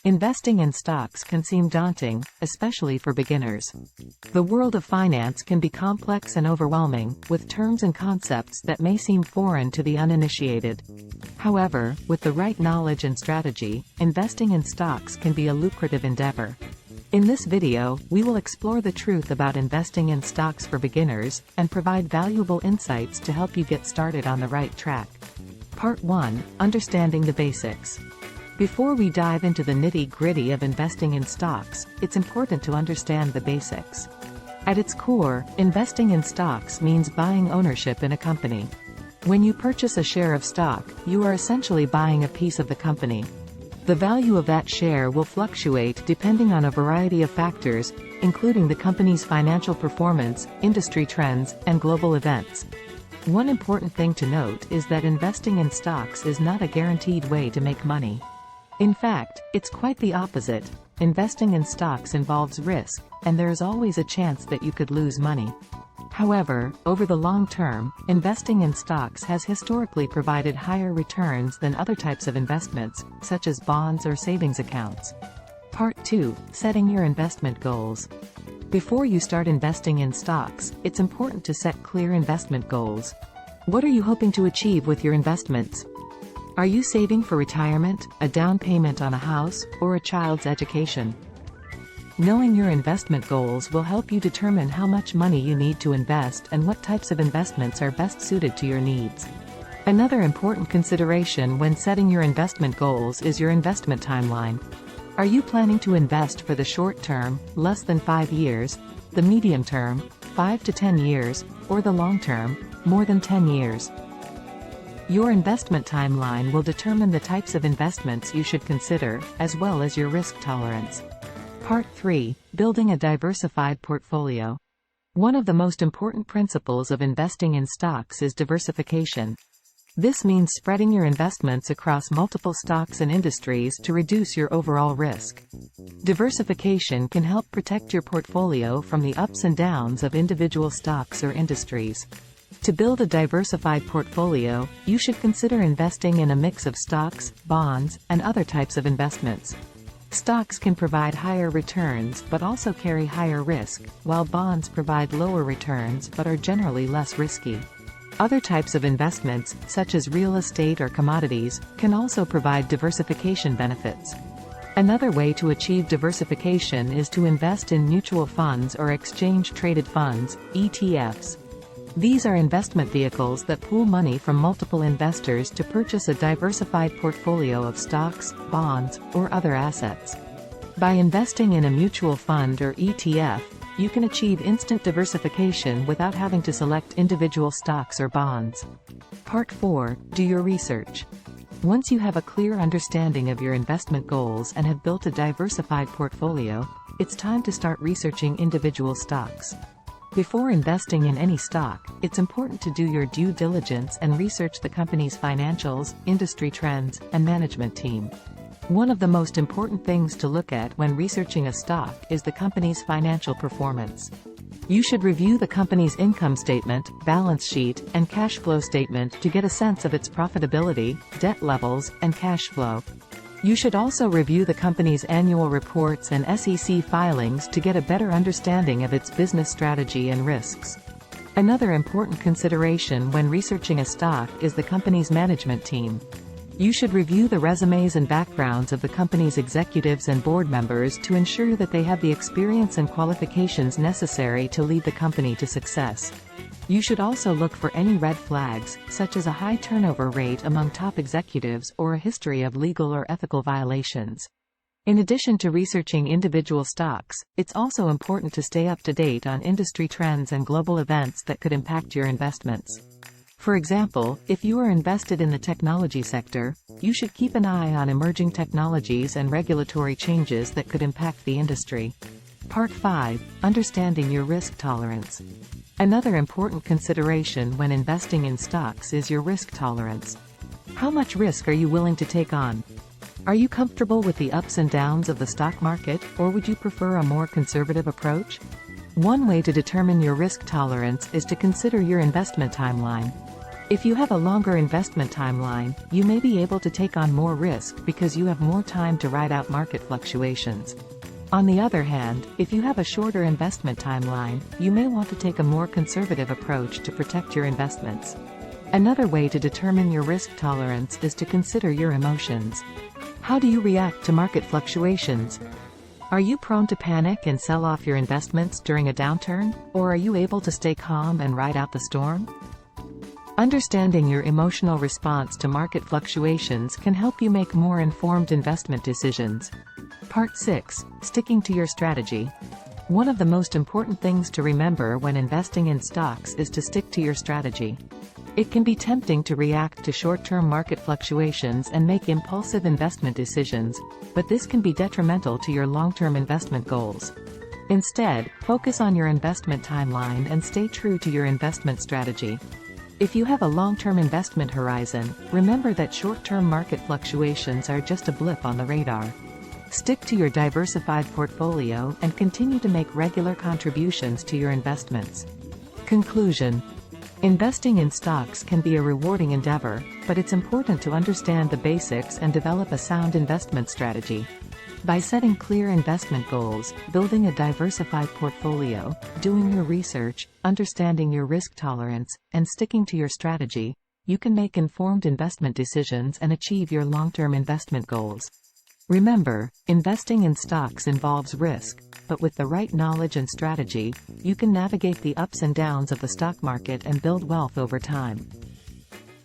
Investing in stocks can seem daunting, especially for beginners. The world of finance can be complex and overwhelming, with terms and concepts that may seem foreign to the uninitiated. However, with the right knowledge and strategy, investing in stocks can be a lucrative endeavor. In this video, we will explore the truth about investing in stocks for beginners, and provide valuable insights to help you get started on the right track. Part 1. Understanding the basics. Before we dive into the nitty-gritty of investing in stocks, it's important to understand the basics. At its core, investing in stocks means buying ownership in a company. When you purchase a share of stock, you are essentially buying a piece of the company. The value of that share will fluctuate depending on a variety of factors, including the company's financial performance, industry trends, and global events. One important thing to note is that investing in stocks is not a guaranteed way to make money. In fact, it's quite the opposite. Investing in stocks involves risk, and there is always a chance that you could lose money. However, over the long term, investing in stocks has historically provided higher returns than other types of investments, such as bonds or savings accounts. Part 2. Setting your investment goals. Before you start investing in stocks, it's important to set clear investment goals. What are you hoping to achieve with your investments? Are you saving for retirement, a down payment on a house, or a child's education? Knowing your investment goals will help you determine how much money you need to invest and what types of investments are best suited to your needs. Another important consideration when setting your investment goals is your investment timeline. Are you planning to invest for the short term, less than 5 years, the medium term, 5 to 10 years, or the long term, more than 10 years? Your investment timeline will determine the types of investments you should consider, as well as your risk tolerance. Part 3. Building a diversified portfolio. One of the most important principles of investing in stocks is diversification. This means spreading your investments across multiple stocks and industries to reduce your overall risk. Diversification can help protect your portfolio from the ups and downs of individual stocks or industries. To build a diversified portfolio, you should consider investing in a mix of stocks, bonds, and other types of investments. Stocks can provide higher returns but also carry higher risk, while bonds provide lower returns but are generally less risky. Other types of investments, such as real estate or commodities, can also provide diversification benefits. Another way to achieve diversification is to invest in mutual funds or exchange-traded funds, ETFs. These are investment vehicles that pool money from multiple investors to purchase a diversified portfolio of stocks, bonds, or other assets. By investing in a mutual fund or ETF, you can achieve instant diversification without having to select individual stocks or bonds. Part 4. Do your research. Once you have a clear understanding of your investment goals and have built a diversified portfolio, it's time to start researching individual stocks. Before investing in any stock, it's important to do your due diligence and research the company's financials, industry trends, and management team. One of the most important things to look at when researching a stock is the company's financial performance. You should review the company's income statement, balance sheet, and cash flow statement to get a sense of its profitability, debt levels, and cash flow. You should also review the company's annual reports and SEC filings to get a better understanding of its business strategy and risks. Another important consideration when researching a stock is the company's management team. You should review the resumes and backgrounds of the company's executives and board members to ensure that they have the experience and qualifications necessary to lead the company to success. You should also look for any red flags, such as a high turnover rate among top executives or a history of legal or ethical violations. In addition to researching individual stocks, it's also important to stay up to date on industry trends and global events that could impact your investments. For example, if you are invested in the technology sector, you should keep an eye on emerging technologies and regulatory changes that could impact the industry. Part 5. Understanding your risk tolerance. Another important consideration when investing in stocks is your risk tolerance. How much risk are you willing to take on? Are you comfortable with the ups and downs of the stock market, or would you prefer a more conservative approach? One way to determine your risk tolerance is to consider your investment timeline. If you have a longer investment timeline, you may be able to take on more risk because you have more time to ride out market fluctuations. On the other hand, if you have a shorter investment timeline, you may want to take a more conservative approach to protect your investments. Another way to determine your risk tolerance is to consider your emotions. How do you react to market fluctuations? Are you prone to panic and sell off your investments during a downturn, or are you able to stay calm and ride out the storm? Understanding your emotional response to market fluctuations can help you make more informed investment decisions. Part 6. Sticking to your strategy. One of the most important things to remember when investing in stocks is to stick to your strategy. It can be tempting to react to short-term market fluctuations and make impulsive investment decisions, but this can be detrimental to your long-term investment goals. Instead, focus on your investment timeline and stay true to your investment strategy. If you have a long-term investment horizon, remember that short-term market fluctuations are just a blip on the radar. Stick to your diversified portfolio and continue to make regular contributions to your investments. Conclusion. Investing in stocks can be a rewarding endeavor, but it's important to understand the basics and develop a sound investment strategy. By setting clear investment goals, building a diversified portfolio, doing your research, understanding your risk tolerance, and sticking to your strategy, you can make informed investment decisions and achieve your long-term investment goals. Remember, investing in stocks involves risk, but with the right knowledge and strategy, you can navigate the ups and downs of the stock market and build wealth over time.